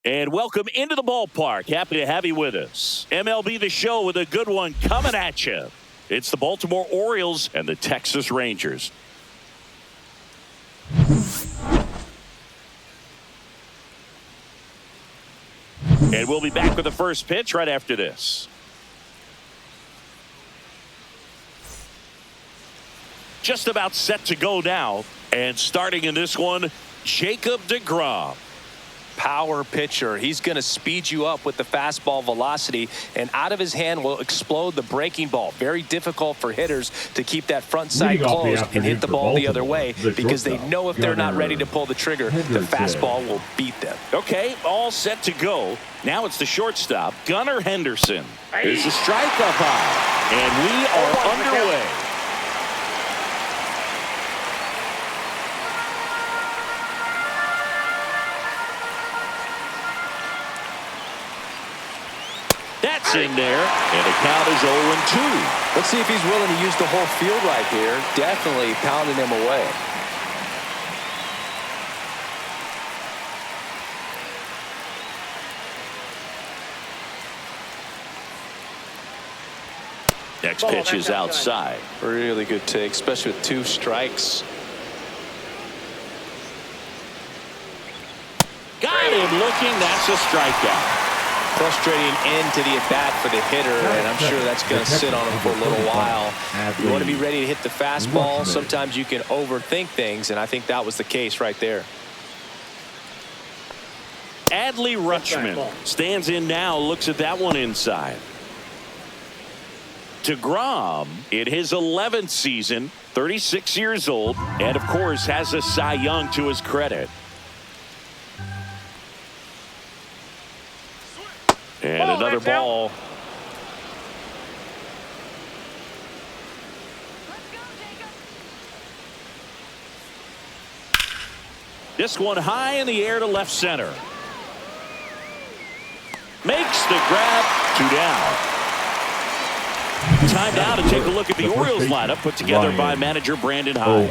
And welcome into the ballpark. Happy to have you with us. MLB The Show with a good one coming at you. It's the Baltimore Orioles and the Texas Rangers. And we'll be back with the first pitch right after this. Just about set to go now. And starting in this one, Jacob deGrom. Power pitcher. He's going to speed you up with the fastball velocity, and out of his hand will explode the breaking ball. Very difficult for hitters to keep that front side closed and hit the ball the other way, because they know if they're not ready to pull the trigger, the fastball will beat them. Okay, all set to go. Now it's the shortstop, Gunnar Henderson. There's a strike up high, and we are underway. That's in there, and the count is 0-2. Let's see if he's willing to use the whole field right here. Definitely pounding him away. Next pitch is outside. Really good take, especially with 2 strikes. Got him looking. That's a strikeout. Frustrating end to the at-bat for the hitter, and I'm sure that's going to sit on him for a little while. You want to be ready to hit the fastball. Sometimes you can overthink things, and I think that was the case right there. Adley Rutschman stands in now, looks at that one inside. deGrom in his 11th season, 36 years old, and of course has a Cy Young to his credit. And another ball. This one high in the air to left center. Makes the grab. 2 down. Time now to take a look at the Orioles lineup put together by manager Brandon Hyde.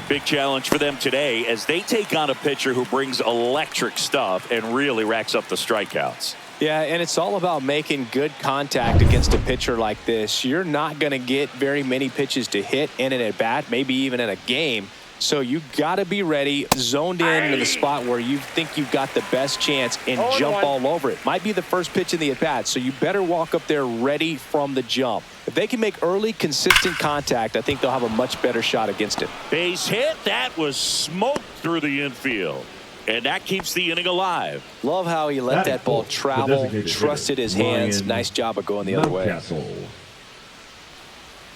Big challenge for them today as they take on a pitcher who brings electric stuff and really racks up the strikeouts. Yeah, and it's all about making good contact against a pitcher like this. You're not going to get very many pitches to hit in an at-bat, maybe even in a game. So you got to be ready, zoned in to the spot where you think you've got the best chance, and jump all over it. Might be the first pitch in the at-bat, so you better walk up there ready from the jump. If they can make early, consistent contact, I think they'll have a much better shot against it. Base hit. That was smoked through the infield. And that keeps the inning alive. Love how he let that ball travel, trusted his hands. Nice job of going the other way.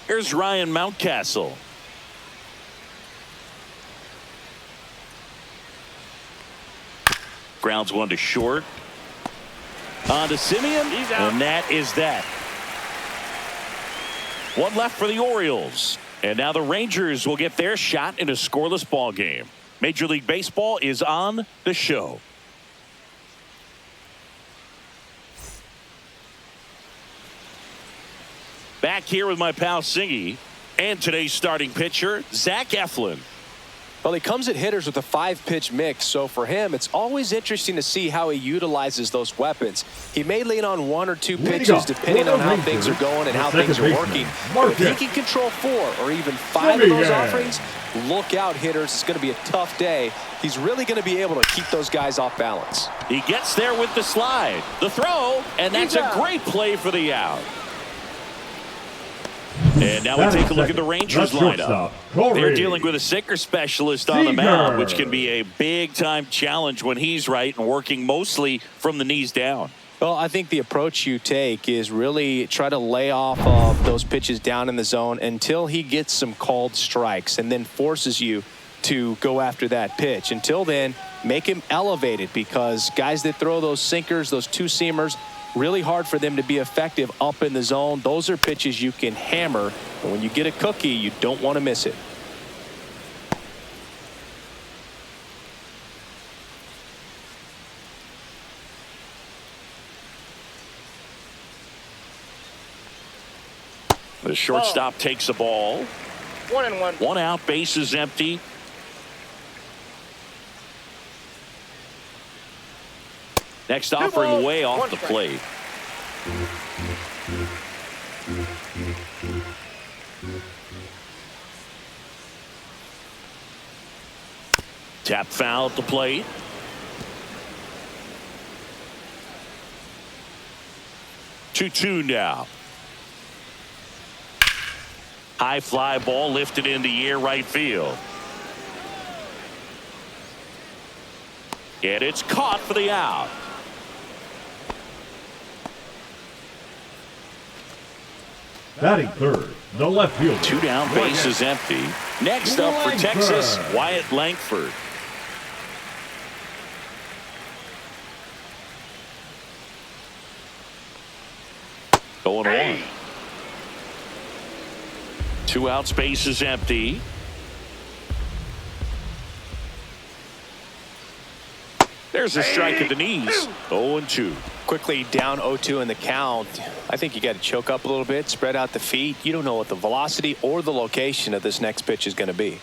Here's Ryan Mountcastle. Grounds one to short. On to Simeon, and that is that. One left for the Orioles. And now the Rangers will get their shot in a scoreless ball game. Major League Baseball is on the show. Back here with my pal Singy and today's starting pitcher, Zach Eflin. Well, he comes at hitters with a 5-pitch mix, so for him, it's always interesting to see how he utilizes those weapons. He may lean on 1 or 2 pitches depending on how things are going and how things are working. But if he can control 4 or even 5 of those offerings, look out, hitters. It's going to be a tough day. He's really going to be able to keep those guys off balance. He gets there with the slide, the throw, and that's a great play for the out. And now we take a look at the Rangers lineup. They're dealing with a sinker specialist on the mound, which can be a big-time challenge when he's right and working mostly from the knees down. Well, I think the approach you take is really try to lay off of those pitches down in the zone until he gets some called strikes and then forces you to go after that pitch. Until then, make him elevated, because guys that throw those sinkers, those 2-seamers, really hard for them to be effective up in the zone. Those are pitches you can hammer, and when you get a cookie, you don't want to miss it. The shortstop takes the ball. 1-1. 1 out, base is empty. Next offering way off the plate. Tap foul at the plate. Two now. High fly ball lifted in the air right field. And it's caught for the out. Batting third, the left fielder. Two down, base is empty. Next up for Texas, Wyatt Langford. Going on. Two outs, base is empty. There's a strike at the knees. 0-2. Quickly down 0-2 in the count. I think you got to choke up a little bit, spread out the feet. You don't know what the velocity or the location of this next pitch is going to be.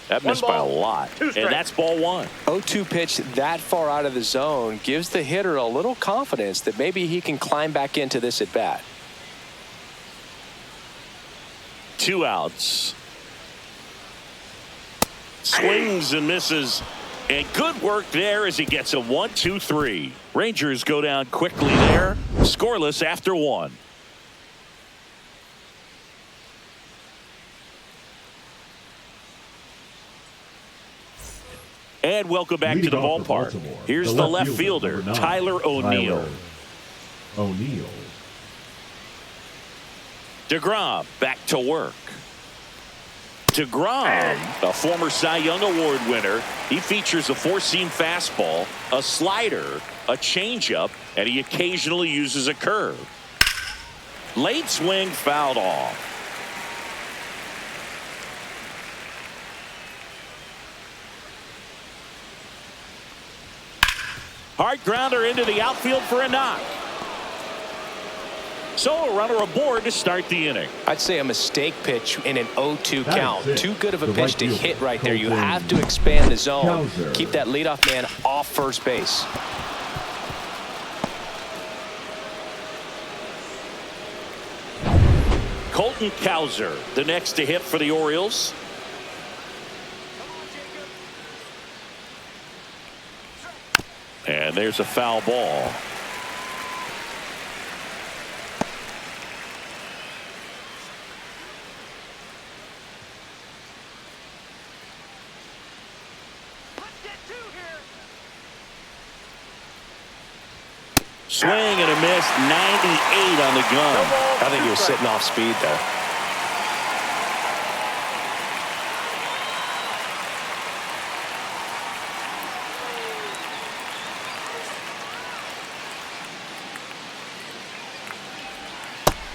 That missed by a lot. And that's ball one. 0-2 pitch that far out of the zone gives the hitter a little confidence that maybe he can climb back into this at bat. Two outs. Swings and misses. And good work there as he gets a 1-2-3. Rangers go down quickly there. Scoreless after one. And welcome back to the ballpark. Here's the left fielder, Tyler O'Neill. DeGrom back to work. DeGrom, a former Cy Young Award winner. He features a four-seam fastball, a slider, a changeup, and he occasionally uses a curve. Late swing fouled off. Hard grounder into the outfield for a knock. So a runner aboard to start the inning. I'd say a mistake pitch in an 0-2 count. Too good of a pitch to hit right there. You have to expand the zone. Keep that leadoff man off first base. Colton Cowser, the next to hit for the Orioles. And there's a foul ball. Swing and a miss, 98 on the gun. I think he was sitting off speed there.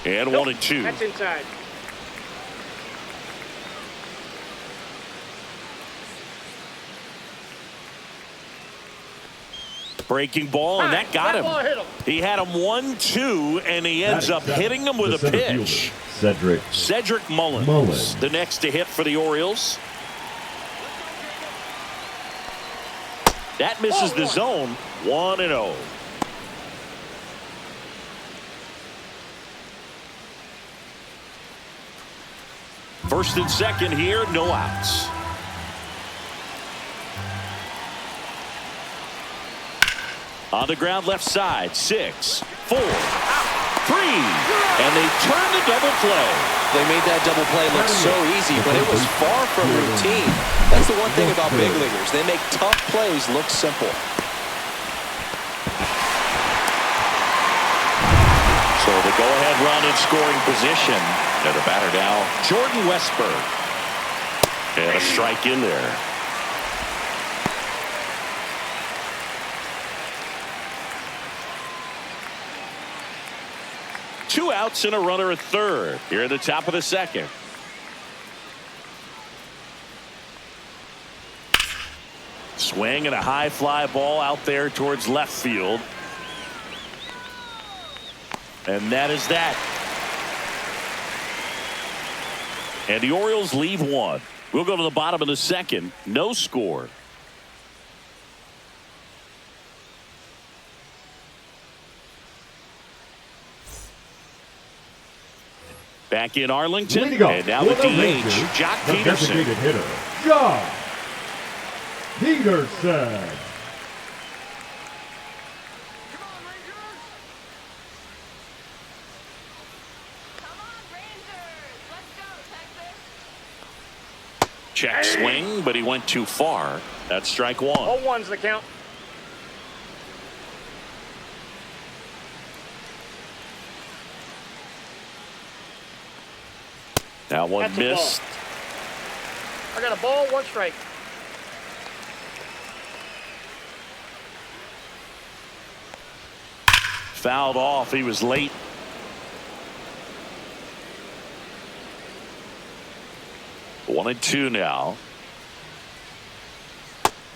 And 1-2. That's inside. Breaking ball, and that got him. He had him 1-2, and he ends up hitting him with a pitch. Cedric Mullins, the next to hit for the Orioles. That misses the zone. 1-0. First and second here, no outs. On the ground left side, 6, 4, 3, and they turn the double play. They made that double play look so easy, but it was far from routine. That's the one thing about big leaguers. They make tough plays look simple. So the go-ahead run in scoring position. And the batter now, Jordan Westburg. And a strike in there. Two outs and a runner at third. Here at the top of the second. Swing and a high fly ball out there towards left field. And that is that. And the Orioles leave one. We'll go to the bottom of the second. No score. Back in Arlington, and now the DH, Jock Peterson. Designated hitter, Jock Peterson. Check swing, but he went too far. That's strike one. 0-1's the count. That one That's a missed. I got a ball, 1 strike. Fouled off. He was late. One and two now.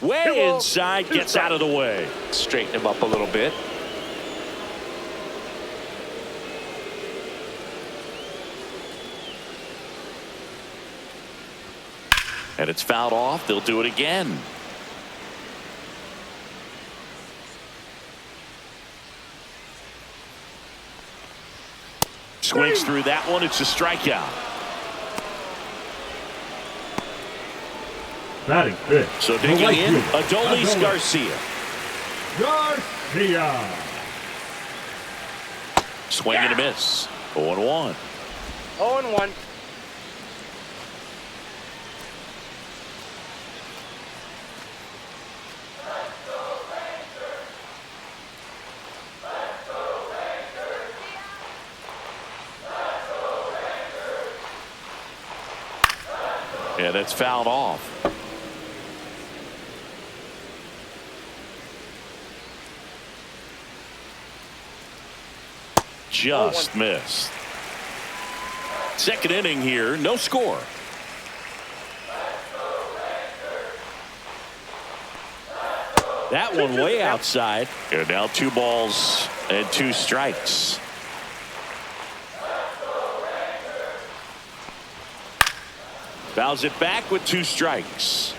Way inside, gets out of the way. Straighten him up a little bit. And it's fouled off. They'll do it again. Swings through that one. It's a strikeout. Batting fifth. So digging in, Adolis Garcia. Garcia. Swing and a miss. 0-1. 0-1. Yeah, that's fouled off. Just missed. Second inning here, no score. That one way outside. And now 2 balls and 2 strikes. Fouls it back with 2 strikes.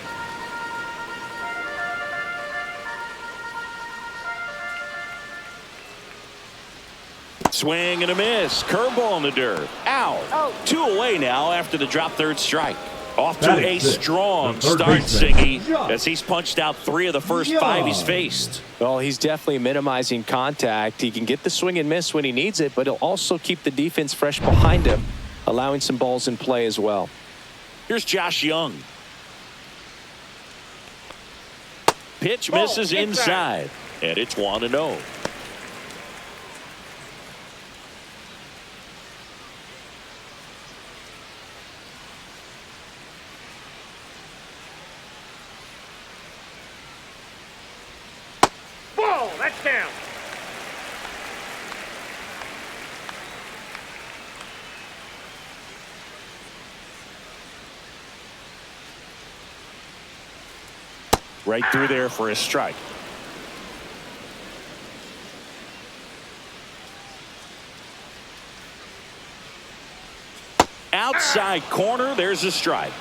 Swing and a miss. Curveball in the dirt. Out. 2 away now after the drop third strike. Off to a strong start, Siggy, as he's punched out 3 of the first 5 he's faced. Well, he's definitely minimizing contact. He can get the swing and miss when he needs it, but he'll also keep the defense fresh behind him, allowing some balls in play as well. Here's Josh Young. Pitch misses inside, and it's 1-0. Ball, that's down. Right through there for a strike. Outside corner, there's a strike.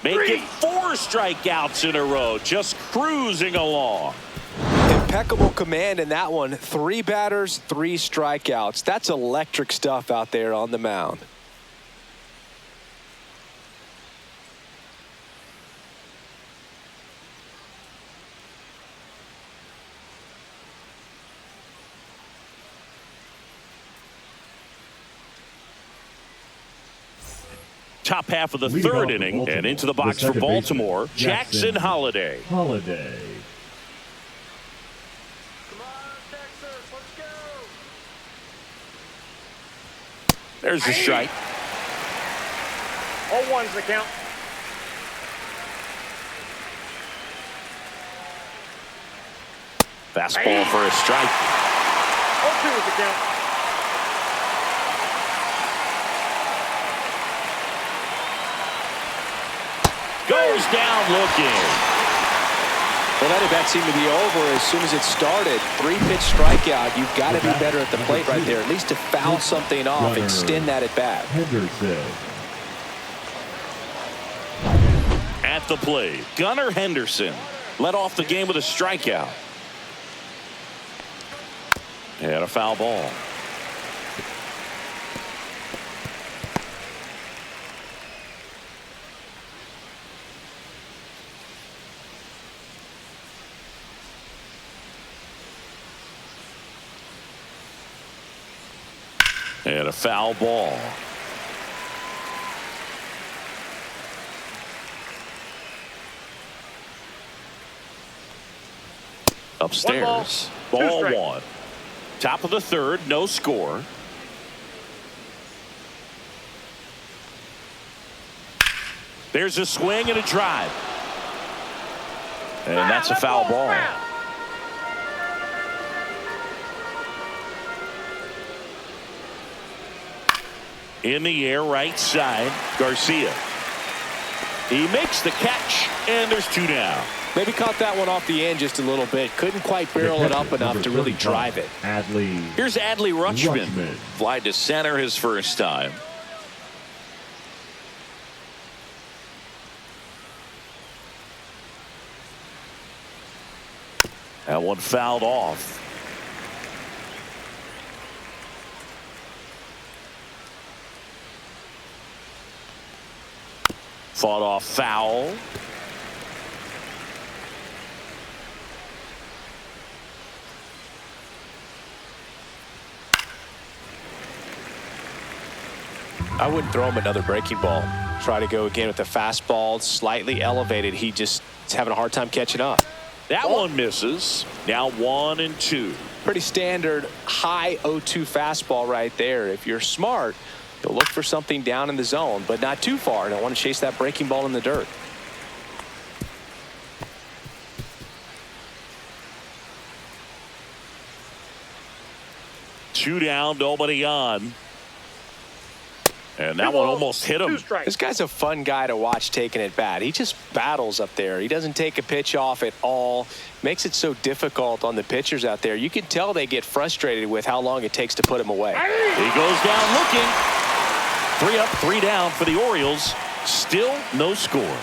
Make it 4 strikeouts in a row, just cruising along. Impeccable command in that one. 3 batters, 3 strikeouts. That's electric stuff out there on the mound. Top half of the third inning, and into the box for Baltimore, Jackson Holliday. Holliday. There's the strike. 0-1's the count. Fastball for a strike. 0-2 is the count. Goes down looking. Well, that at-bat seemed to be over as soon as it started. 3-pitch strikeout. You've got to be better at the plate right there, at least to foul something off, extend that at-bat. Henderson. At the plate, Gunnar Henderson led off the game with a strikeout. And a foul ball. And a foul ball. Upstairs. Ball one. Top of the third, no score. There's a swing and a drive. And that's a foul ball. In the air, right side, Garcia. He makes the catch, and there's 2 down. Maybe caught that one off the end just a little bit. Couldn't quite barrel it up enough to really drive it. Here's Adley Rutschman. Fly to center his first time. That one fouled off. Fought off foul. I wouldn't throw him another breaking ball. Try to go again with the fastball, slightly elevated. He just is having a hard time catching up. That one misses. Now 1-2. Pretty standard high 0-2 fastball right there. If you're smart, you'll look for something down in the zone, but not too far. Don't want to chase that breaking ball in the dirt. Two down, nobody on. And that one almost hit him. This guy's a fun guy to watch taking at bat. He just battles up there. He doesn't take a pitch off at all. Makes it so difficult on the pitchers out there. You can tell they get frustrated with how long it takes to put him away. He goes down looking. 3 up, 3 down for the Orioles. Still no score.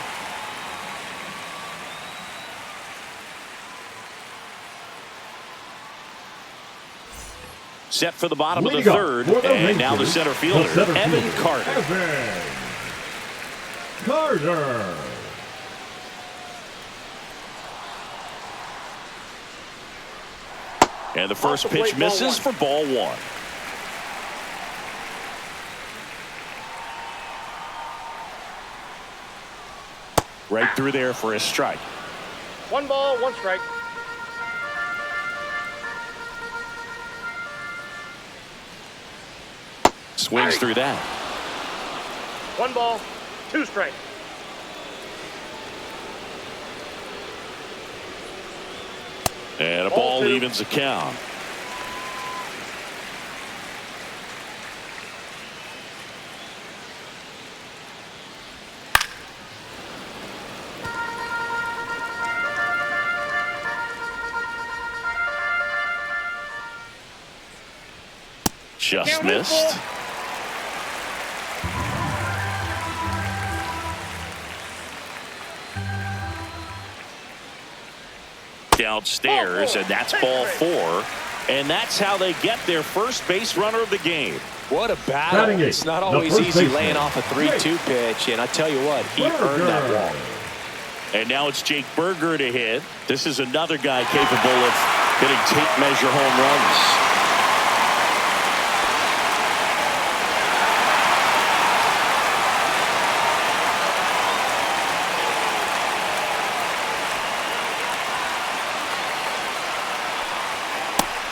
Set for the bottom of the third, and now the center fielder, Evan Carter. And the first pitch misses for ball 1. Right through there for a strike. 1 ball, 1 strike. Swings through that. 1 ball, 2 strikes. And a ball evens the count. Just missed. Downstairs, and that's ball 4. And that's how they get their first base runner of the game. What a battle. It's not always easy laying off a 3-2 pitch, and I tell you what, he earned that wall. And now it's Jake Berger to hit. This is another guy capable of hitting tape measure home runs.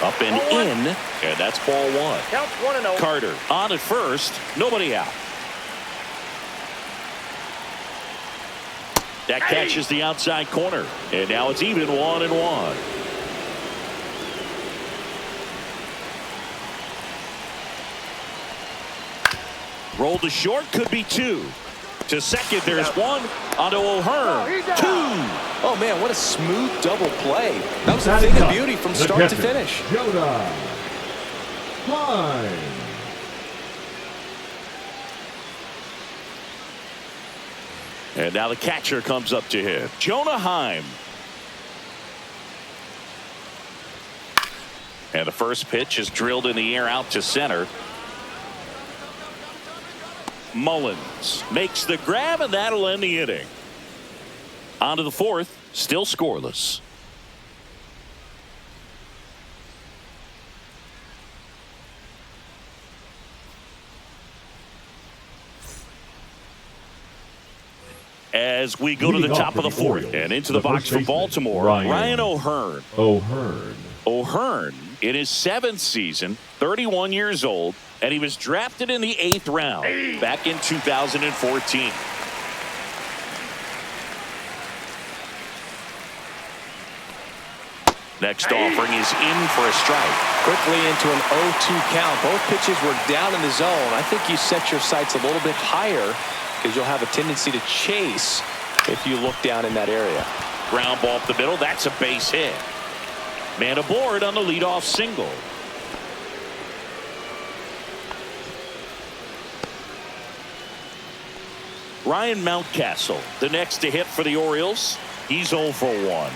Up and in, and that's ball 1. Counts 1-0. Carter on at first, nobody out. That catches the outside corner, and now it's even 1-1. Rolled to short, could be 2. To second, there's 1. Onto O'Hearn, 2. Oh, Oh, man, what a smooth double play. That was a thing of beauty from start to finish. Jonah Heim. And now the catcher comes up to hit. Jonah Heim. And the first pitch is drilled in the air out to center. Mullins makes the grab, and that'll end the inning. On to the fourth, still scoreless. As we go to the top of the fourth and into the box for Baltimore, Ryan O'Hearn. O'Hearn in his 7th season, 31 years old, and he was drafted in the 8th round back in 2014. Next offering is in for a strike. Quickly into an 0-2 count. Both pitches were down in the zone. I think you set your sights a little bit higher because you'll have a tendency to chase if you look down in that area. Ground ball up the middle. That's a base hit. Man aboard on the leadoff single. Ryan Mountcastle, the next to hit for the Orioles. He's 0 for 1.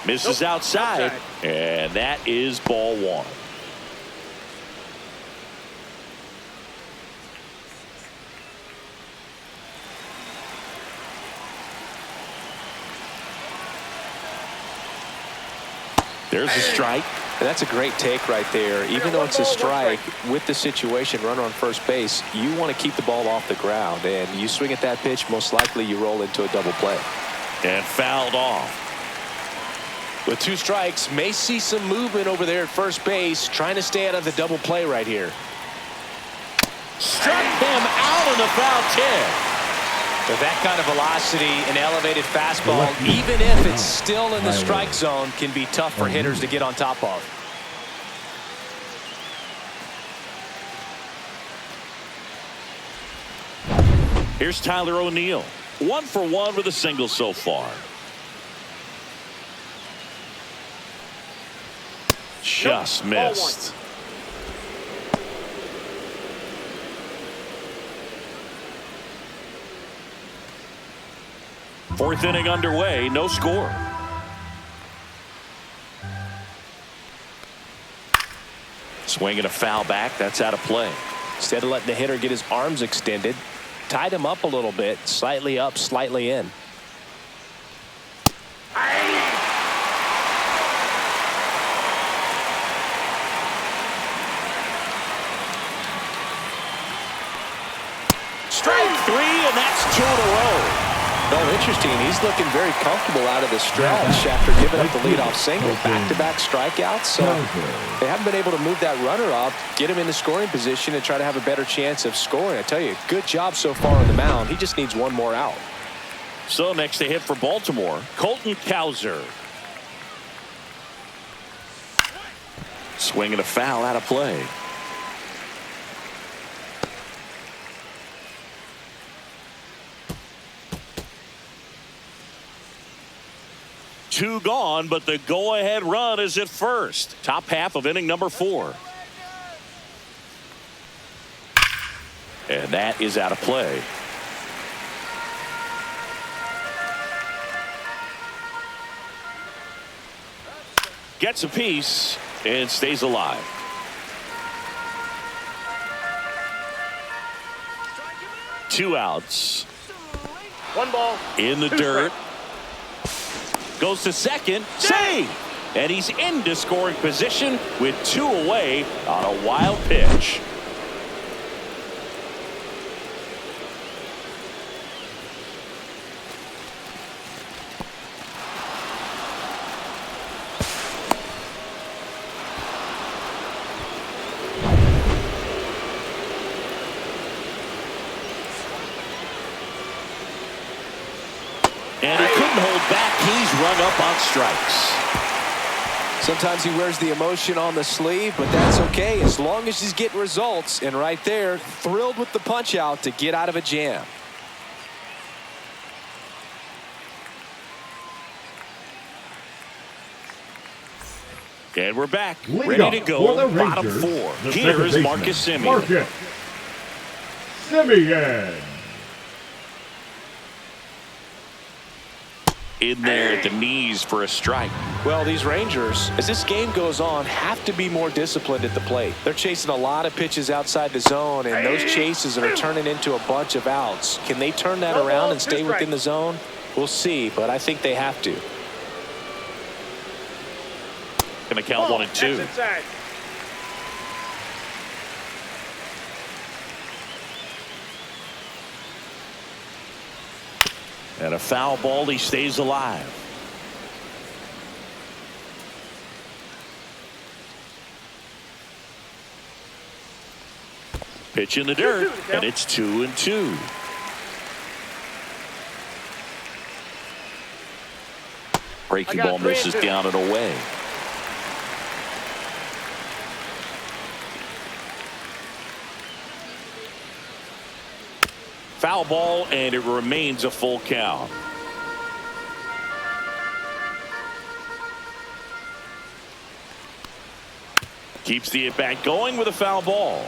Misses outside, and that is ball 1. There's a strike. And that's a great take right there. Even though it's a strike, with the situation, runner on first base, you want to keep the ball off the ground. And you swing at that pitch, most likely you roll into a double play. And fouled off. With 2 strikes, may see some movement over there at first base, trying to stay out of the double play right here. Struck him out in the foul tip. With that kind of velocity, an elevated fastball, even if it's still in the strike zone, can be tough for hitters to get on top of. Here's Tyler O'Neill. 1 for 1 with a single so far. Just missed. Fourth inning underway, no score. Swinging a foul back, that's out of play. Instead of letting the hitter get his arms extended, tied him up a little bit, slightly up, slightly in. Strike 3, and that's 2 in a row. Oh, interesting. He's looking very comfortable out of the stretch after giving up the leadoff single. Back-to-back strikeouts. So they haven't been able to move that runner up, get him in the scoring position, and try to have a better chance of scoring. I tell you, good job so far on the mound. He just needs one more out. So next to hit for Baltimore, Colton Cowser. Swinging a foul out of play. Two gone, but the go-ahead run is at first. Top half of inning number 4. And that is out of play. Gets a piece and stays alive. Two outs. 1 ball. In the dirt. Goes to second. Save! And he's into scoring position with 2 away on a wild pitch. And he couldn't hold back. He's rung up on strikes. Sometimes he wears the emotion on the sleeve, but that's okay as long as he's getting results. And right there, thrilled with the punch out to get out of a jam. And we're back, Lead ready up to for go, the bottom Rangers, four. the Here second is baseman, Marcus Semien. Marcus Semien. In there at the knees for a strike. Well, these Rangers, as this game goes on, have to be more disciplined at the plate. They're chasing a lot of pitches outside the zone, and those chases are turning into a bunch of outs. Can they turn that around and stay within the zone? We'll see, but I think they have to. Going to count 1 and 2. And a foul ball, he stays alive. Pitch in the dirt, and it's 2 and 2. Breaking ball misses down and away. Foul ball, and it remains a full count. Keeps the at-bat going with a foul ball.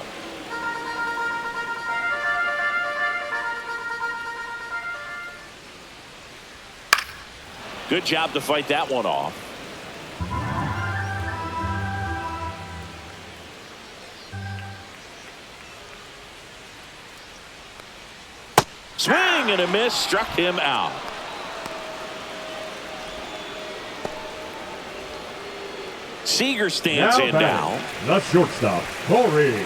Good job to fight that one off. Swing and a miss, struck him out. Seager stands in now. The shortstop, Corey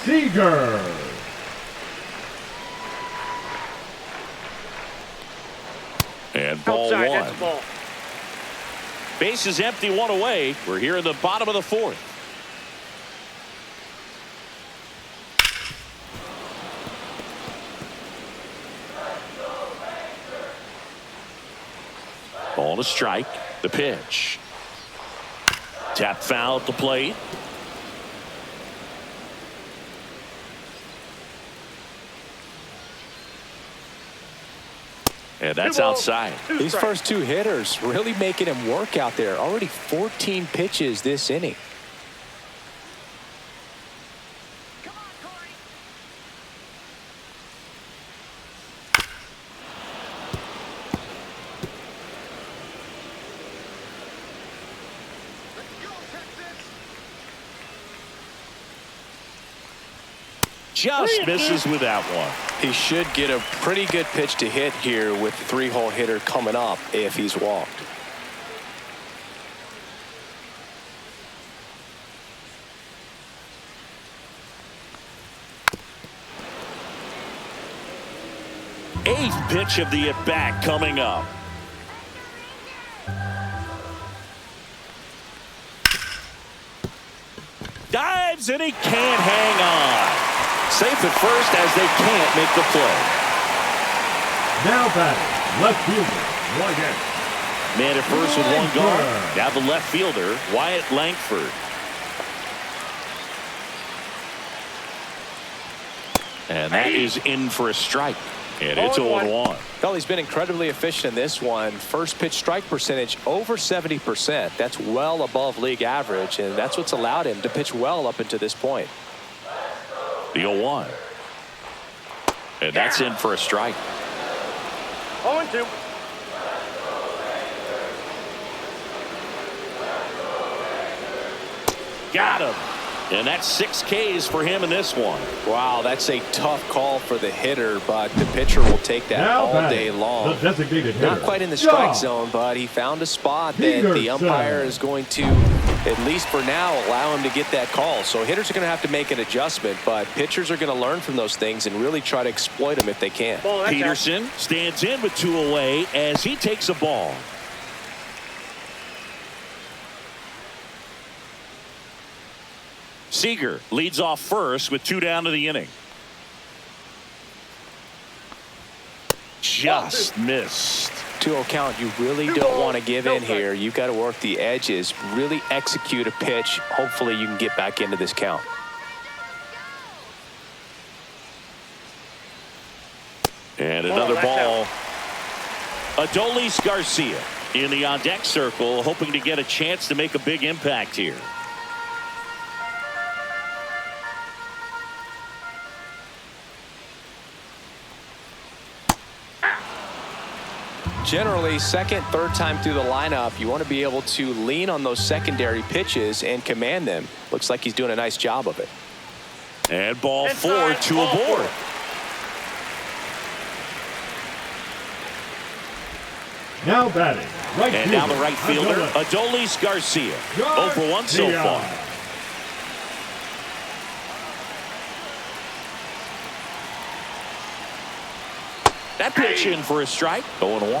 Seager. And ball Outside, one. that's a ball. Base is empty, 1 away. We're here in the bottom of the 4th. Ball to strike. The pitch. Tap foul at the plate. And that's outside. These first 2 hitters really making him work out there. Already 14 pitches this inning. Just misses with that one. He should get a pretty good pitch to hit here with the 3-hole hitter coming up if he's walked. Eighth pitch of the at-bat coming up. Dives and he can't hang on. Safe at first as they can't make the play. Now batting, left fielder, Wyatt. Man at first with 1 gone. Now the left fielder, Wyatt Langford. And that is in for a strike. And it's 0-1. Well, he's been incredibly efficient in this one. First pitch strike percentage over 70%. That's well above league average, and that's what's allowed him to pitch well up until this point. The 0-1. And that's in for a strike. 0-2. Got him. And that's 6 Ks for him in this one. Wow, that's a tough call for the hitter, but the pitcher will take that Now all day long. The designated hitter. Not quite in the strike zone, but he found a spot that the umpire is going to, at least for now, allow him to get that call. So hitters are going to have to make an adjustment, but pitchers are going to learn from those things and really try to exploit them if they can. Peterson stands in with 2 away as he takes a ball. Seager leads off first with 2 down to the inning. Just missed. 2-0 count. You really don't want to give in here. You've got to work the edges, really execute a pitch. Hopefully you can get back into this count. And another ball. Adolis Garcia. in the on-deck circle, hoping to get a chance to make a big impact here. Generally, second, third time through the lineup, you want to be able to lean on those secondary pitches and command them. Looks like he's doing a nice job of it. And ball 4 to a board. Now batting. Right and fielder, now the right fielder, Adolis Garcia. 0 for 1 so far. That pitch in for a strike. 0-1.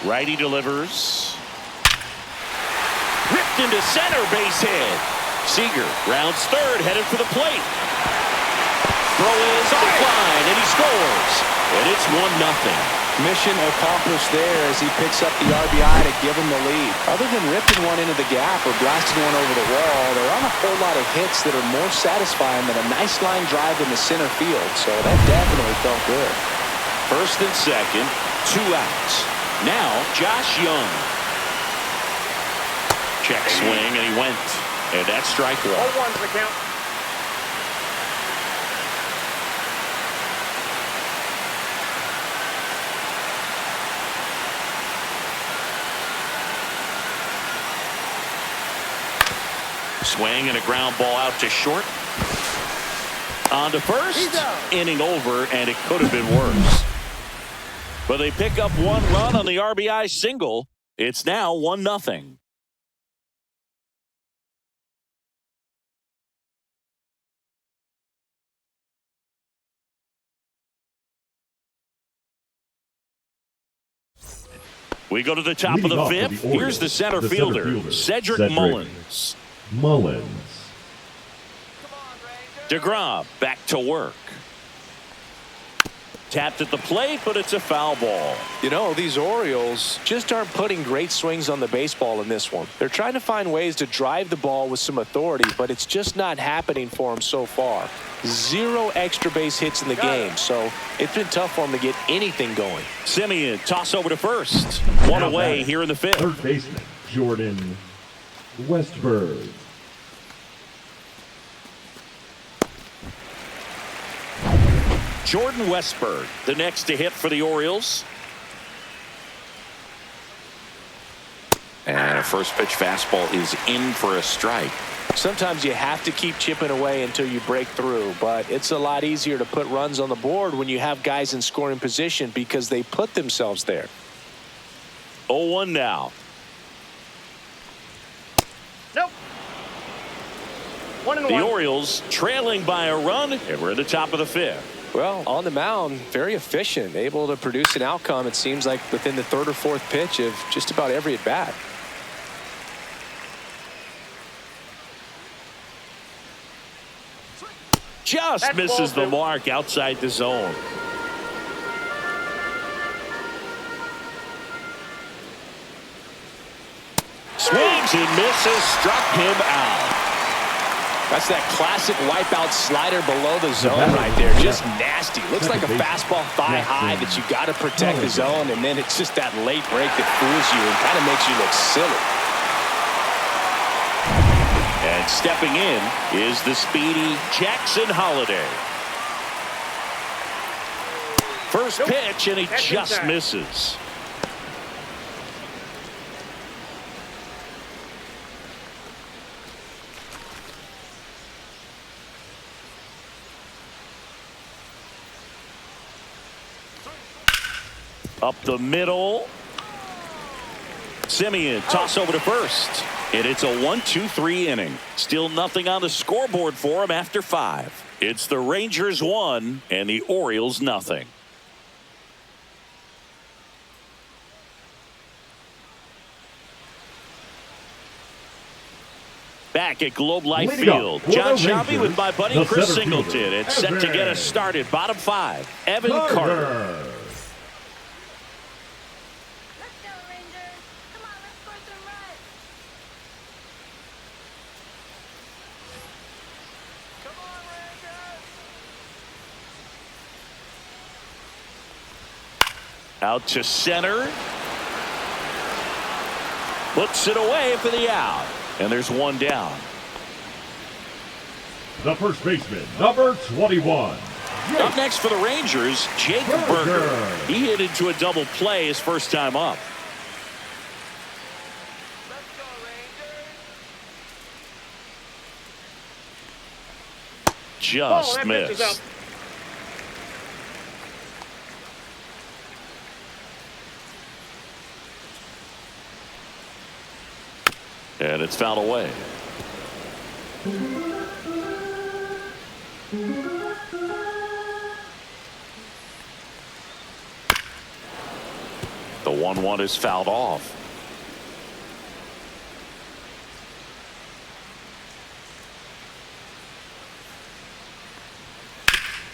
Righty delivers. Ripped into center, base hit. Seager rounds third, headed for the plate. Throw is offline, and he scores. And it's 1-0. Mission accomplished there as he picks up the RBI to give him the lead. Other than ripping one into the gap or blasting one over the wall, there aren't a whole lot of hits that are more satisfying than a nice line drive in the center field. So that definitely felt good. First and second, 2 outs. Now Josh Young. Check swing, and he went. And that's strike 1. 0-1's the count. Swing and a ground ball out to short. On to first. Inning over, and it could have been worse. But they pick up 1 run on the RBI single. It's now 1-0. We go to the top of the 5th. Here's the center fielder, Cedric Mullins. DeGrom back to work. Tapped at the plate, but it's a foul ball. You know, these Orioles just aren't putting great swings on the baseball in this one. They're trying to find ways to drive the ball with some authority, but it's just not happening for them so far. 0 extra base hits in the game, so it's been tough for them to get anything going. Simeon, toss over to first. 1 away here in the 5th. Third baseman, Jordan Westberg. Jordan Westberg, the next to hit for the Orioles. And a first pitch fastball is in for a strike. Sometimes you have to keep chipping away until you break through, but it's a lot easier to put runs on the board when you have guys in scoring position because they put themselves there. 0-1 now. Nope. 1-1. The Orioles trailing by a run, and we're at the top of the 5th. Well, on the mound, very efficient, able to produce an outcome, it seems like, within the 3rd or 4th pitch of just about every at-bat. Just misses the mark outside the zone. Swings and misses, struck him out. That's that classic wipeout slider below the zone right there. Just nasty. Looks like a fastball thigh high that you got to protect the zone, and then it's just that late break that fools you and kind of makes you look silly. And stepping in is the speedy Jackson Holliday. First pitch, and he just misses. Up the middle. Simeon, toss over to first. And it's a 1-2-3 inning. Still nothing on the scoreboard for him after 5. It's the Rangers 1 and the Orioles nothing. Back at Globe Life Field, John Shelby with my buddy Chris Singleton. It's set to get us started. Bottom 5, Evan Carter. Out to center. Puts it away for the out. And there's one down. The first baseman, number 21. Up next for the Rangers, Jake Burger. He hit into a double play his first time up. Just missed. And it's fouled away. The 1-1 is fouled off.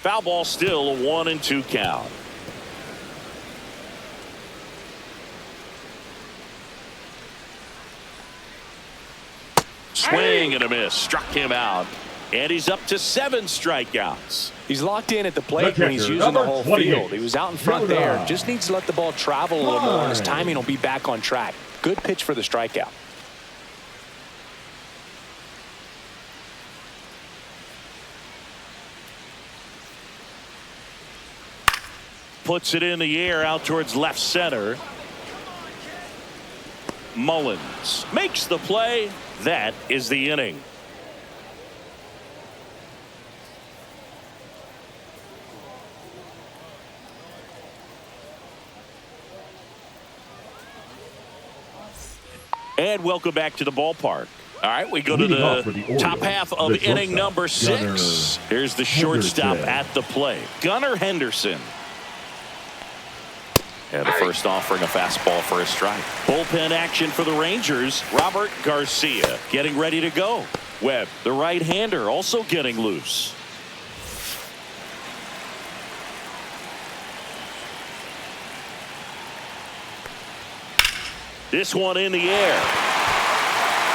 Foul ball, still a 1-2 count. Swing and a miss. Struck him out. And he's up to 7 strikeouts. He's locked in at the plate when he's using the whole field. He was out in front there. Just needs to let the ball travel a little more, and his timing will be back on track. Good pitch for the strikeout. Puts it in the air out towards left center. Mullins makes the play. That is the inning. And welcome back to the ballpark. All right, we go to the top half of inning number 6. Here's the shortstop at the plate, Gunnar Henderson. And the first offering a fastball for a strike. Bullpen action for the Rangers. Robert Garcia getting ready to go. Webb, the right-hander, also getting loose. This one in the air.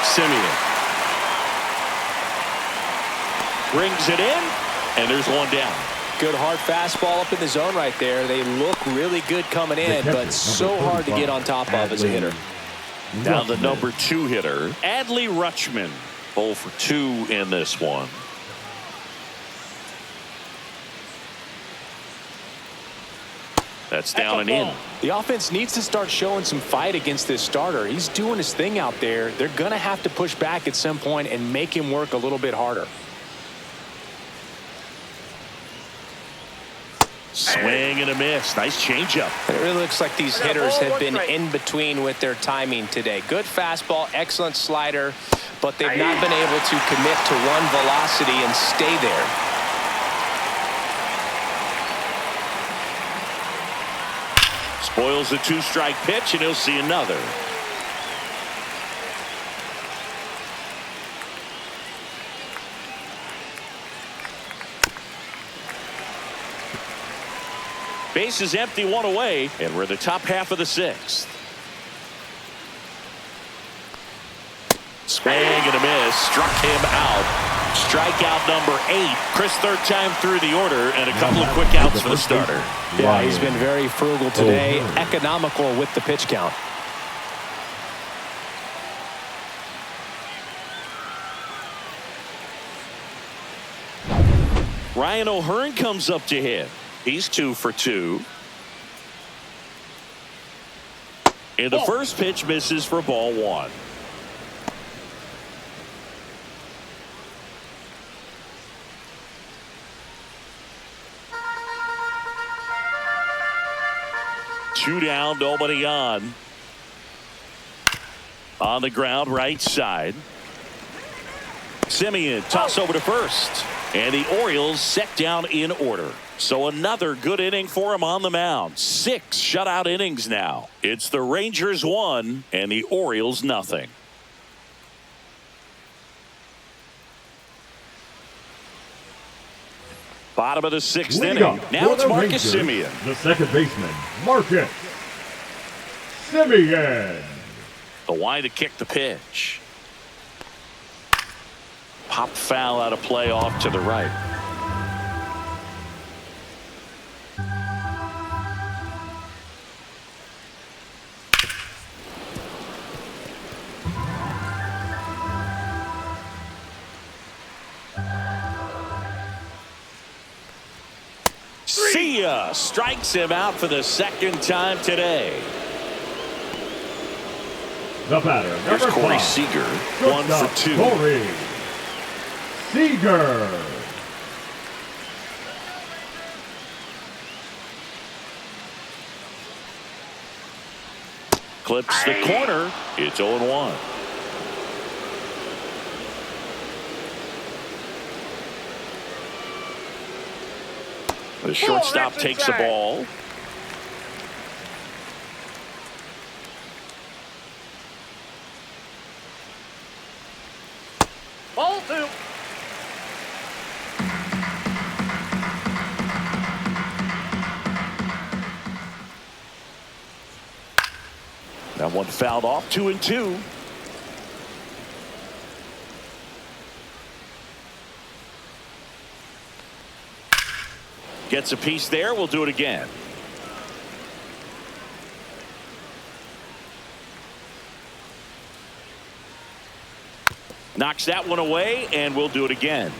Simeon brings it in, and there's one down. Good hard fastball up in the zone right there. They look really good coming in, but so hard to get on top of as a hitter. Down the number 2 hitter, Adley Rutschman. 0 for 2 in this one. That's down and in. The offense needs to start showing some fight against this starter. He's doing his thing out there. They're going to have to push back at some point and make him work a little bit harder. Swing and a miss. Nice changeup. It really looks like these hitters have been in between with their timing today. Good fastball, excellent slider, but they've not been able to commit to one velocity and stay there. Spoils a 2-strike pitch, and he'll see another. Base is empty, 1 away, and we're in the top half of the 6th. Swing and a miss. Struck him out. Strikeout number 8. Chris, 3rd time through the order, and a couple of quick outs for the starter. Yeah, he's been very frugal today. Economical with the pitch count. Ryan O'Hearn comes up to hit. He's 2 for 2. And the first pitch misses for ball 1. Two down, nobody on. On the ground, right side. Simeon toss over to first. And the Orioles set down in order. So another good inning for him on the mound. 6 shutout innings now. It's the Rangers 1 and the Orioles nothing. Bottom of the 6th inning. Now it's Marcus Simeon. The second baseman, Marcus Simeon. The wide to kick the pitch. Pop foul out of play off to the right. Garcia strikes him out for the second time today. The batter, Here's number Corey 5. Seager, 1 Shortstop, for 2. Corey Seager. Clips the corner. It's 0-1. The shortstop takes the ball. Ball 2. That one fouled off. 2-2. Gets a piece there. We'll do it again. Knocks that one away, and we'll do it again.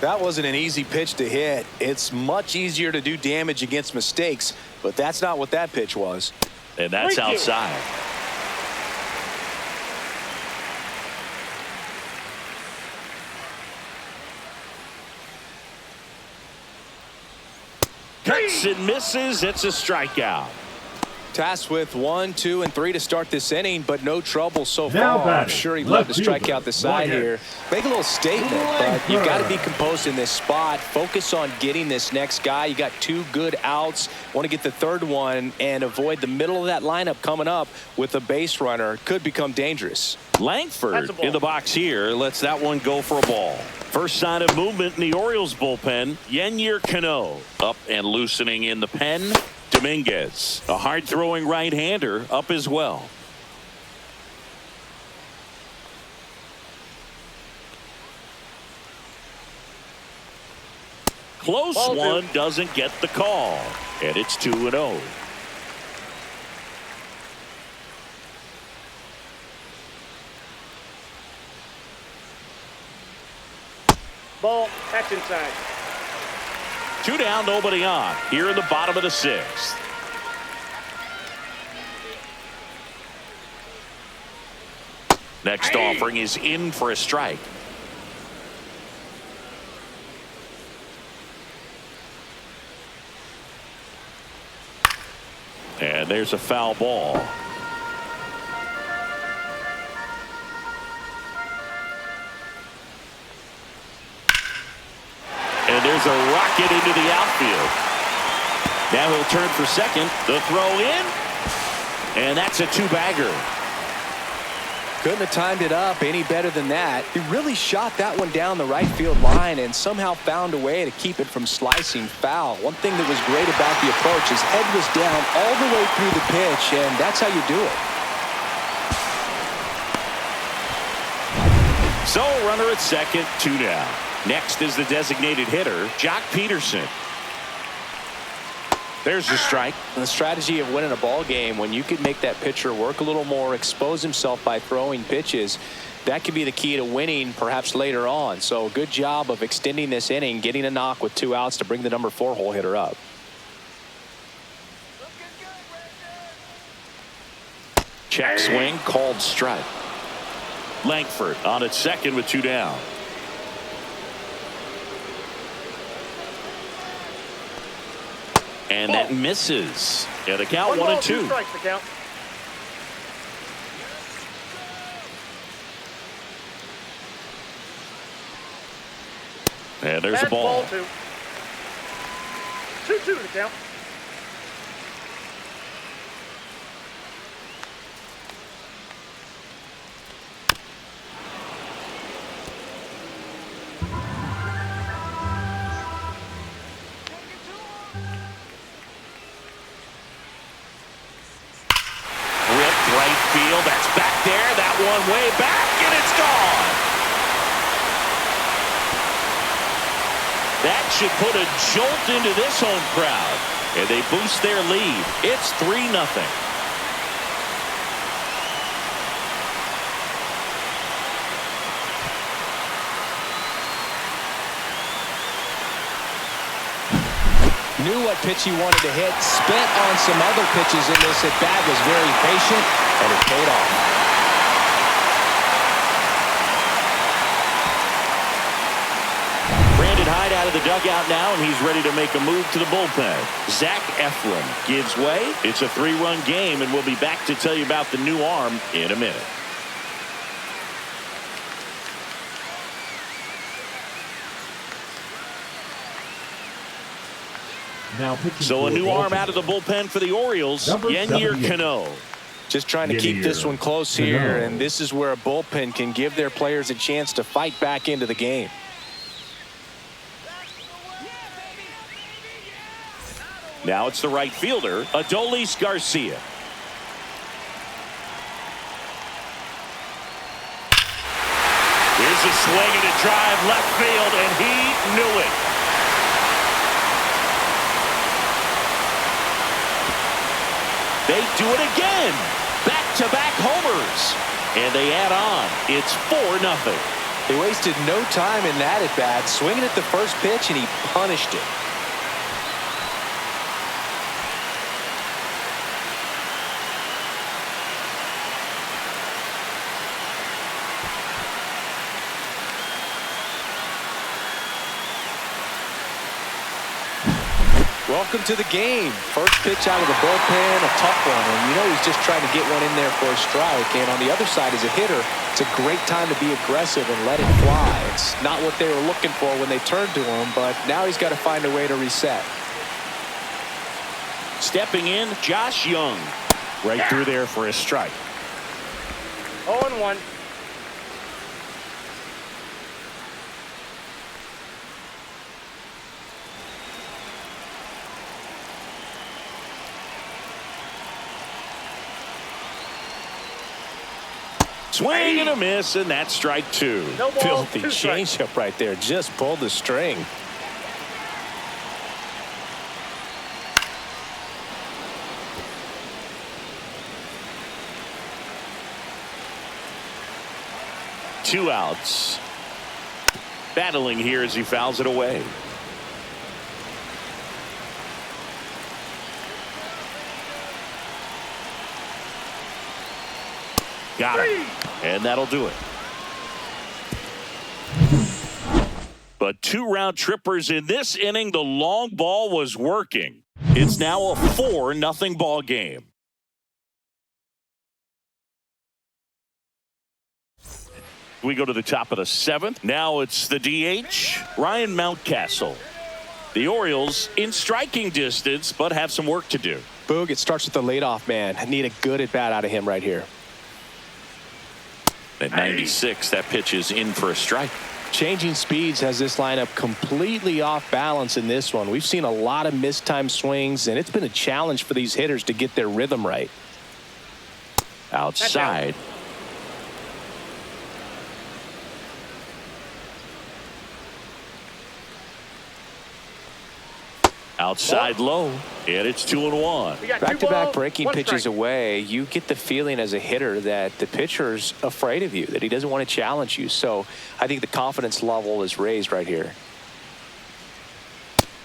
That wasn't an easy pitch to hit. It's much easier to do damage against mistakes, but that's not what that pitch was. And that's outside. Cuts and misses. It's a strikeout. Tasked with 1, 2, and 3 to start this inning, but no trouble so Now far. I'm batting, sure he'd love to left strike fielder, out the side Wyatt. here. Make a little statement, but you've got to be composed in this spot. Focus on getting this next guy. You got 2 good outs. Want to get the third one and avoid the middle of that lineup coming up with a base runner. Could become dangerous. Langford in the box here lets that one go for a ball. First sign of movement in the Orioles bullpen. Yennier Cano up and loosening in the pen. Dominguez, a hard-throwing right-hander, up as well. Close one, doesn't get the call, and it's 2-0. Ball. That's inside. 2 down, nobody on. Here in the bottom of the 6th. Next offering is in for a strike. And there's a foul ball. And there's a rocket into the outfield. Now he'll turn for second. The throw in. And that's a 2-bagger. Couldn't have timed it up any better than that. He really shot that one down the right field line and somehow found a way to keep it from slicing foul. One thing that was great about the approach, his head was down all the way through the pitch, and that's how you do it. So runner at second, 2 down. Next is the designated hitter, Jock Peterson. There's the strike. The strategy of winning a ball game, when you can make that pitcher work a little more, expose himself by throwing pitches, that could be the key to winning perhaps later on. So good job of extending this inning, getting a knock with 2 outs to bring the number 4 hole hitter up. Check swing, called strike. Langford on at second with 2 down. And that misses. Yeah, the count 1-2. 2 strikes the count. And there's a ball. 2. 2-2 the count. That's back there. That one way back, and it's gone. That should put a jolt into this home crowd, and they boost their lead. It's 3-0. Knew what pitch he wanted to hit. Spent on some other pitches in this at bat. Was very patient, and it paid off. Hyde out of the dugout now, and he's ready to make a move to the bullpen. Zach Eflin gives way. It's a 3-run game, and we'll be back to tell you about the new arm in a minute. So a new arm out of the bullpen for the Orioles, Yennier Cano. Just trying to keep this one close here, and this is where a bullpen can give their players a chance to fight back into the game. Now it's the right fielder, Adolis Garcia. Here's a swing and a drive left field, and he knew it. They do it again. Back-to-back homers. And they add on. It's 4-0. They wasted no time in that at bat, swinging at the first pitch, and he punished it. Welcome to the game. First pitch out of the bullpen, a tough one. And you know he's just trying to get one in there for a strike. And on the other side, as a hitter, it's a great time to be aggressive and let it fly. It's not what they were looking for when they turned to him, but now he's got to find a way to reset. Stepping in, Josh Young. Right through there for a strike. 0-1. Swing and a miss, and that's strike 2. No ball, Filthy 2 strikes. changeup right there. Just pulled the string. Two outs. Battling here as he fouls it away. Got it. And that'll do it. But 2 round trippers in this inning. The long ball was working. It's now a 4-0 ball game. We go to the top of the 7th. Now it's the DH, Ryan Mountcastle. The Orioles in striking distance, but have some work to do. Boog, it starts with the leadoff man. I need a good at bat out of him right here. At 96, that pitch is in for a strike. Changing speeds has this lineup completely off balance in this one. We've seen a lot of mistimed swings, and it's been a challenge for these hitters to get their rhythm right. Outside. Outside low, and it's 2-1. Back-to-back breaking pitches away, you get the feeling as a hitter that the pitcher's afraid of you, that he doesn't want to challenge you. So I think the confidence level is raised right here.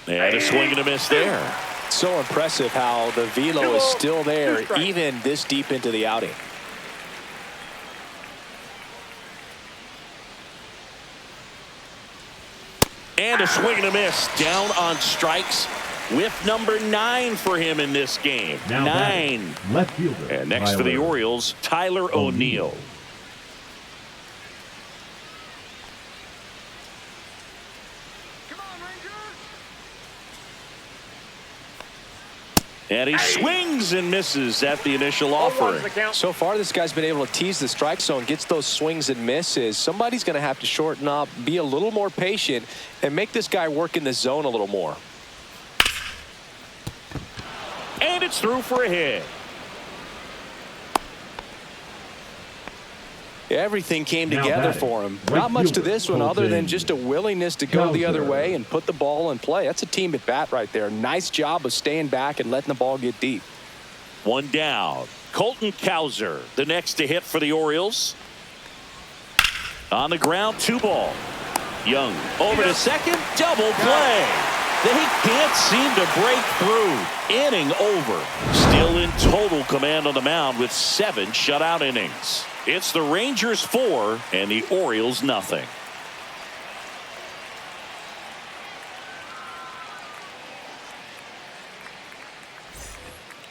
And a swing and a miss there. So impressive how the velo is still there even this deep into the outing. And a swing and a miss down on strikes with number 9 for him in this game. Now 9. Left fielder. And next for the Orioles, Tyler O'Neill. And he swings and misses at the initial offering. So far, this guy's been able to tease the strike zone, gets those swings and misses. Somebody's going to have to shorten up, be a little more patient, and make this guy work in the zone a little more. And it's through for a hit. Everything came together for him. Not much to this one other than just a willingness to go the other way and put the ball in play. That's a team at bat right there. Nice job of staying back and letting the ball get deep. 1 down. Colton Cowser, the next to hit for the Orioles. On the ground, 2 ball. Young over to second, double play. They can't seem to break through. Inning over. Still in total command on the mound with 7 shutout innings. It's the Rangers 4 and the Orioles nothing.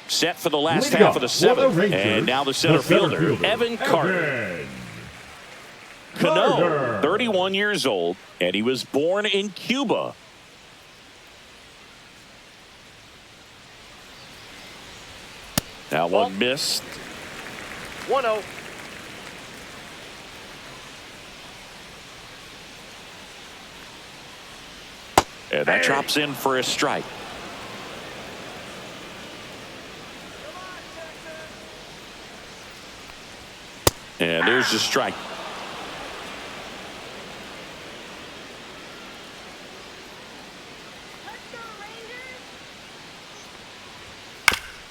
Set for the last half of the 7th. And now the center fielder, Evan Carter. Cano, 31 years old, and he was born in Cuba. That one missed. 1-0. And that drops in for a strike. And there's the strike.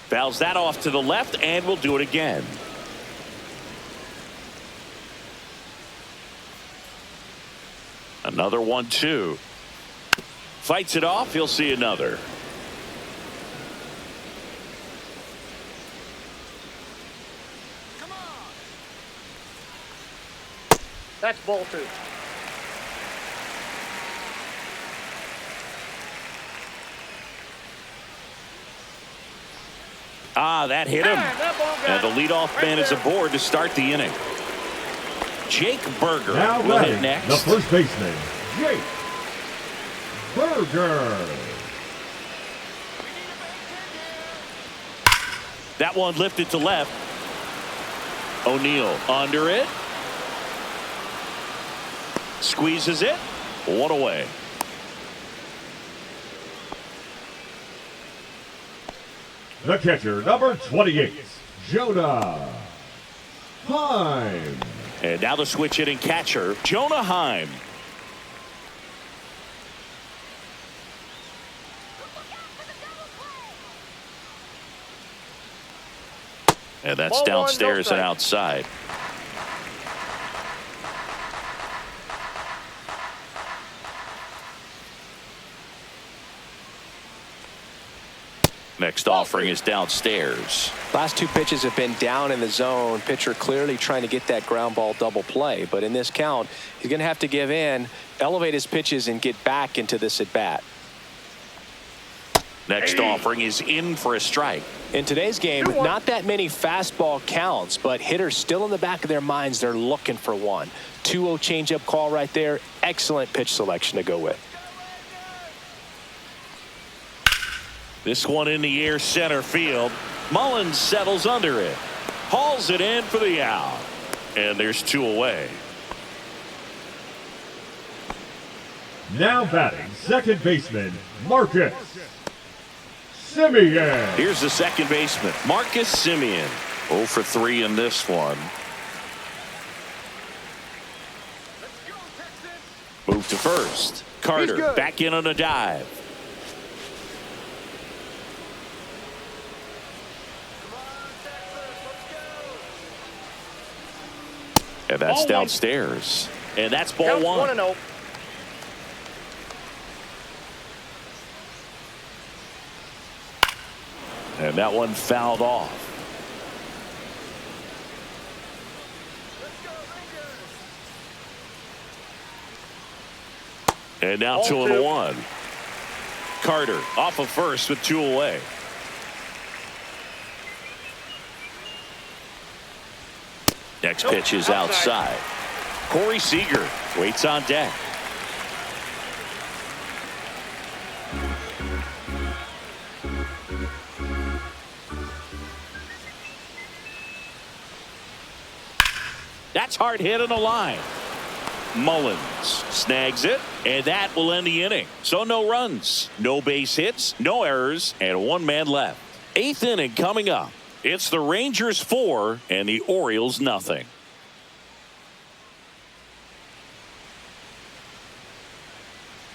Fouls that off to the left, and we'll do it again. Another 1-2. Fights it off. He'll see another. That's ball 2. That hit him. And the leadoff man is aboard to start the inning. Jake Berger will hit next. The first baseman, Jake Berger. That one lifted to left. O'Neill under it. Squeezes it. One away. The catcher, number 28, Jonah Heim. And now the switch hitting catcher, Jonah Heim. And that's downstairs and outside. Next offering is downstairs. Last 2 pitches have been down in the zone. Pitcher clearly trying to get that ground ball double play. But in this count, he's going to have to give in, elevate his pitches, and get back into this at bat. Next offering is in for a strike. In today's game, not that many fastball counts, but hitters still in the back of their minds, they're looking for one. 2-0 changeup call right there. Excellent pitch selection to go with. This one in the air center field. Mullins settles under it. Hauls it in for the out. And there's 2 away. Now batting, second baseman, Marcus Semien. Here's the second baseman, Marcus Semien. 0 for 3 in this one. Move to first. Carter back in on a dive. And that's downstairs. And that's ball 1. 1-0. And that one fouled off. And now 2-1. Carter off of first with 2 away. Next pitch is outside. Corey Seager waits on deck. That's hard hit on the line. Mullins snags it, and that will end the inning. So no runs, no base hits, no errors, and 1 man left. 8th inning coming up. It's the Rangers 4 and the Orioles nothing.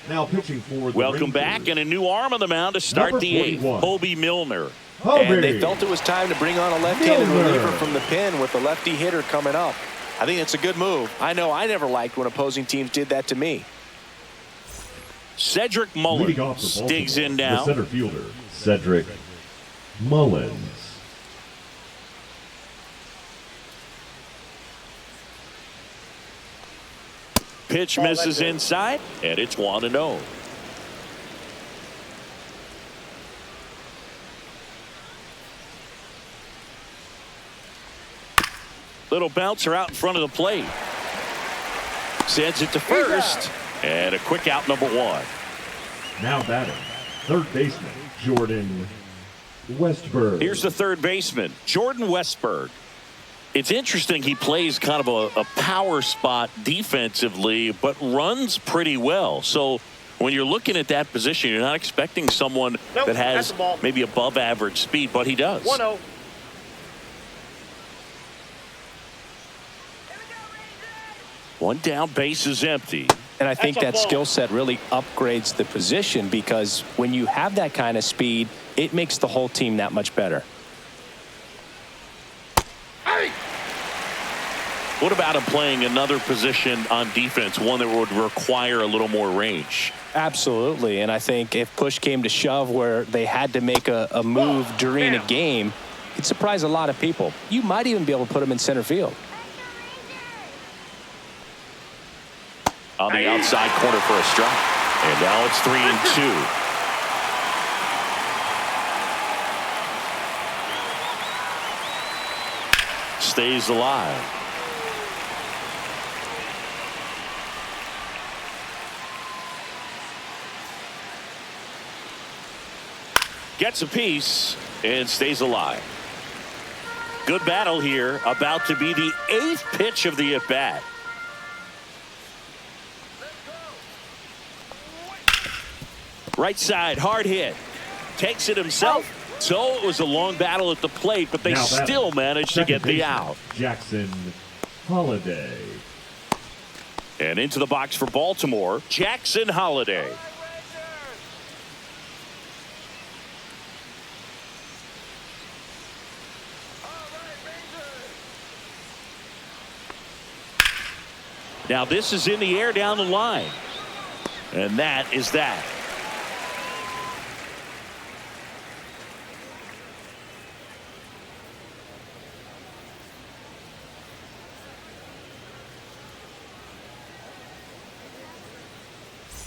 Now pitching for the Welcome Rangers. back, and a new arm on the mound to start Number the 8th. 41. Hobie Milner. And they felt it was time to bring on a left-handed reliever from the pen with a lefty hitter coming up. I think it's a good move. I know I never liked when opposing teams did that to me. Cedric Leading off Mullins for digs in Baltimore, now. the center fielder, Cedric Mullins. Pitch misses inside, and it's 1-0. Little bouncer out in front of the plate. Sends it to first, and a quick out, number 1. Now batting, third baseman, Jordan Westberg. Here's the third baseman, Jordan Westberg. It's interesting, he plays kind of a power spot defensively, but runs pretty well. So when you're looking at that position, you're not expecting someone that has maybe above average speed, but he does. 1-0. One down, base is empty. And I think that That's a ball. skill set really upgrades the position, because when you have that kind of speed, it makes the whole team that much better. What about him playing another position on defense, one that would require a little more range? Absolutely. And I think if push came to shove where they had to make a move during a game, it'd surprise a lot of people. You might even be able to put him in center field. On the outside corner for a strike. And now it's 3-2. Stays alive. Gets a piece and stays alive. Good battle here. About to be the 8th pitch of the at-bat. Right side, hard hit. Takes it himself. So it was a long battle at the plate, but they still managed to get the out. Jackson Holiday. And into the box for Baltimore, Jackson Holiday. Now this is in the air down the line. And that is that.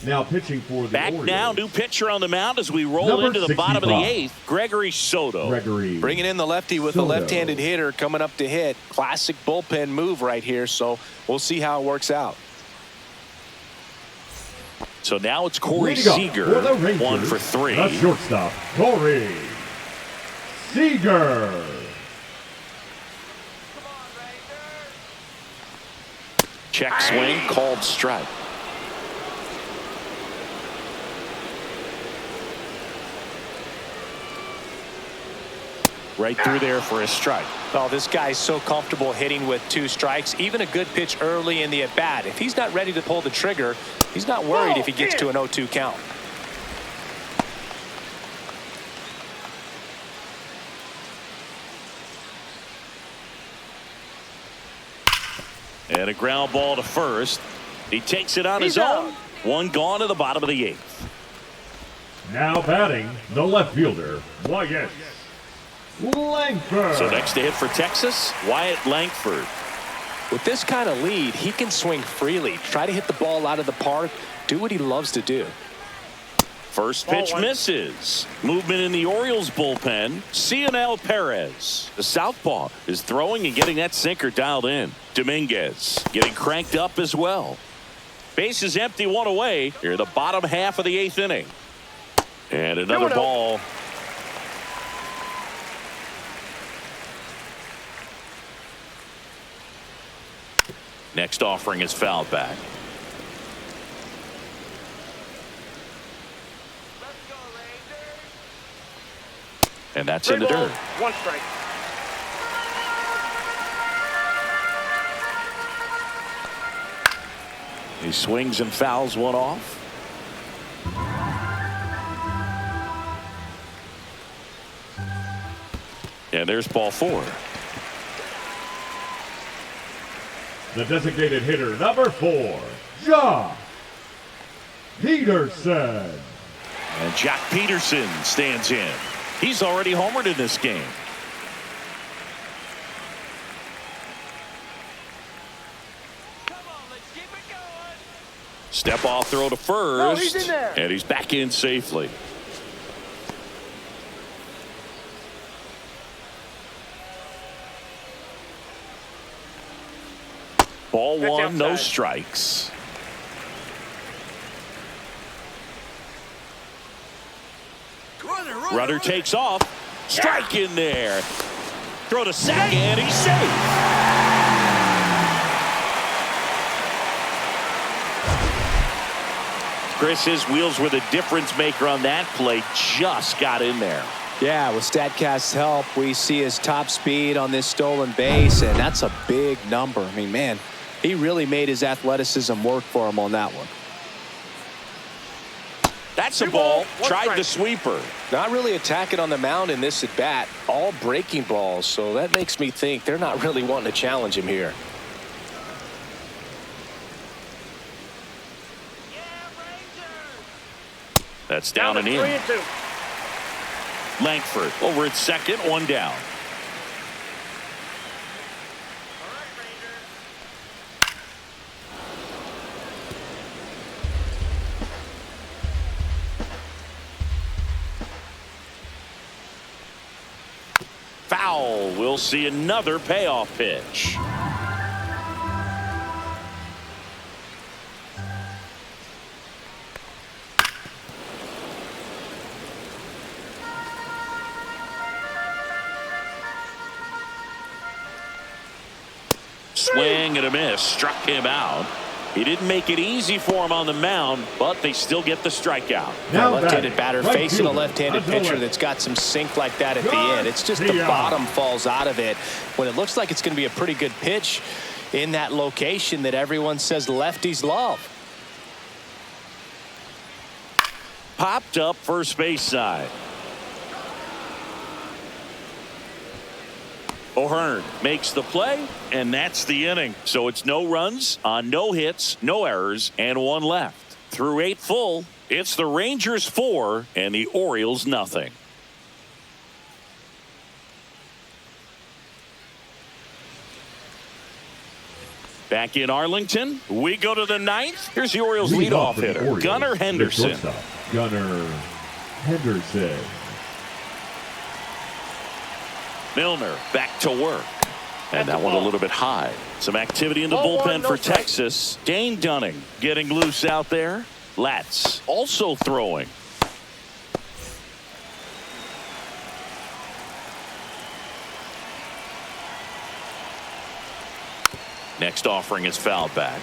Now pitching for the Back Orioles. now, new pitcher on the mound as we roll Number into the bottom of the 65. 8th, Gregory Soto. Bringing in the lefty with a Soto. left-handed hitter coming up to hit. Classic bullpen move right here, so we'll see how it works out. So now it's Corey Leading up Seager, for the Rangers, 1 for 3. The shortstop, Corey Seager. Check swing, called strike. Right through there for a strike. Oh, this guy's so comfortable hitting with 2 strikes. Even a good pitch early in the at-bat. If he's not ready to pull the trigger, he's not worried if he gets to an 0-2 count. And a ground ball to first. He takes it on his own. 1 gone to the bottom of the 8th. Now batting, the left fielder, Wyatt Langford. So next to hit for Texas, Wyatt Langford. With this kind of lead, he can swing freely, try to hit the ball out of the park, do what he loves to do. First pitch misses. Movement in the Orioles bullpen. Cionel Perez. The southpaw is throwing and getting that sinker dialed in. Dominguez getting cranked up as well. Base is empty, 1 away. Here in the bottom half of the 8th inning. And another ball. Next offering is fouled back. And that's in the dirt. 1 strike. He swings and fouls one off. And there's ball 4. The designated hitter, number 4, Josh Peterson. And Jack Peterson stands in. He's already homered in this game. Step off throw to first. No, he's in there. And he's back in safely. Ball That's one, outside. no strikes. Runner takes off. Strike in there. Throw to second. He's safe. Chris, his wheels were the difference maker on that play. Just got in there. Yeah, with StatCast's help, we see his top speed on this stolen base, and that's a big number. I mean, man, he really made his athleticism work for him on that one. That's a Two ball. balls, one Tried strike. the sweeper. Not really attacking on the mound in this at-bat. All breaking balls, so that makes me think they're not really wanting to challenge him here. That's down and in. 3-2. Langford over at second, one down. Foul. We'll see another payoff pitch. Swing and a miss. Struck him out. He didn't make it easy for him on the mound, but they still get the strikeout. Now Left-handed batter right facing a fielder, left-handed Antonio. pitcher that's got some sink like that at the end. It's just the Garcia. bottom falls out of it when it looks like it's going to be a pretty good pitch in that location that everyone says lefties love. Popped up first base side. O'Hearn makes the play, and that's the inning. So it's no runs on no hits, no errors, and one left. Through 8 full, it's the Rangers 4 and the Orioles nothing. Back in Arlington, we go to the 9th. Here's the Orioles leadoff for the hitter, Orioles, Gunnar the Henderson. shortstop, Gunnar Henderson. Milner back to work. And that one a little bit high. Some activity in the Ball bullpen one, no for strike. Texas. Dane Dunning getting loose out there. Latz also throwing. Next offering is fouled back.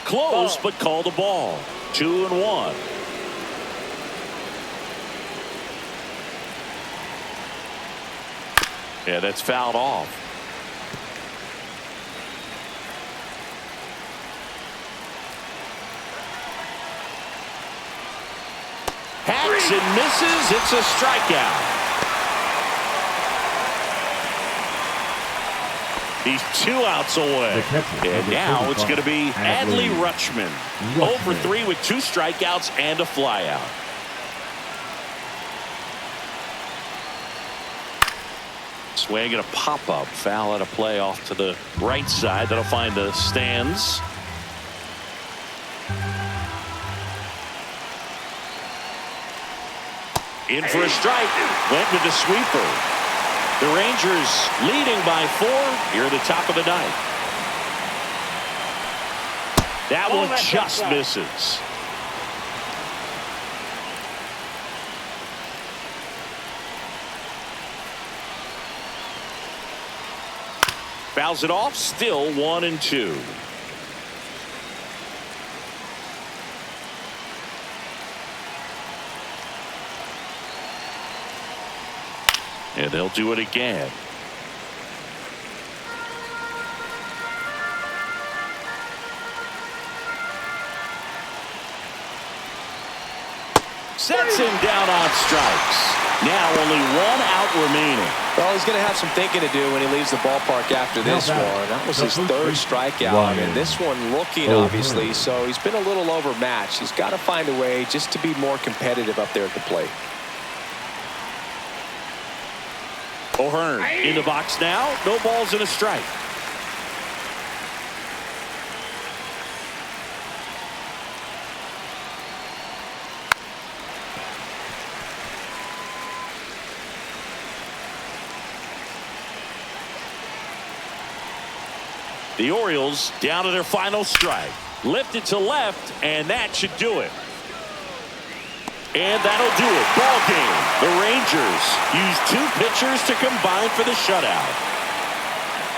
Close, but called a ball. 2-1. Yeah, that's fouled off. Hacks and misses. It's a strikeout. He's 2 outs away. The catcher, And number now it's 35, going to be Adley Adley Rutschman. 0 for 3 with 2 strikeouts and a flyout. Swing and a pop-up. Foul at a play off to the right side. That'll find the stands. In for a strike. Went with the sweeper. The Rangers leading by 4 here at the top of the 9th. That one that's just outside. misses. Fouls it off. Still 1-2. And they'll do it again. Sets him down on strikes. Now only 1 out remaining. Well, he's going to have some thinking to do when he leaves the ballpark after this one. That was his 3rd strikeout, and this one looking obviously, so he's been a little overmatched. He's got to find a way just to be more competitive up there at the plate. O'Hearn in the box now. No balls and a strike. The Orioles down to their final strike. Lifted to left, and that should do it. And that'll do it. Ball game. The Rangers use 2 pitchers to combine for the shutout.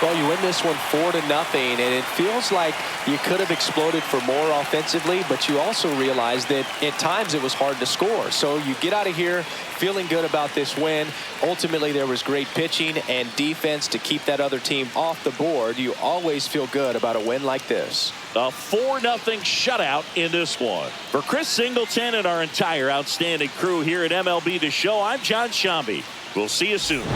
Well, you win this one 4-0, and it feels like you could have exploded for more offensively, but you also realize that at times it was hard to score. So you get out of here feeling good about this win. Ultimately, there was great pitching and defense to keep that other team off the board. You always feel good about a win like this. A 4-0 shutout in this one. For Chris Singleton and our entire outstanding crew here at MLB The Show, I'm John Shambi. We'll see you soon.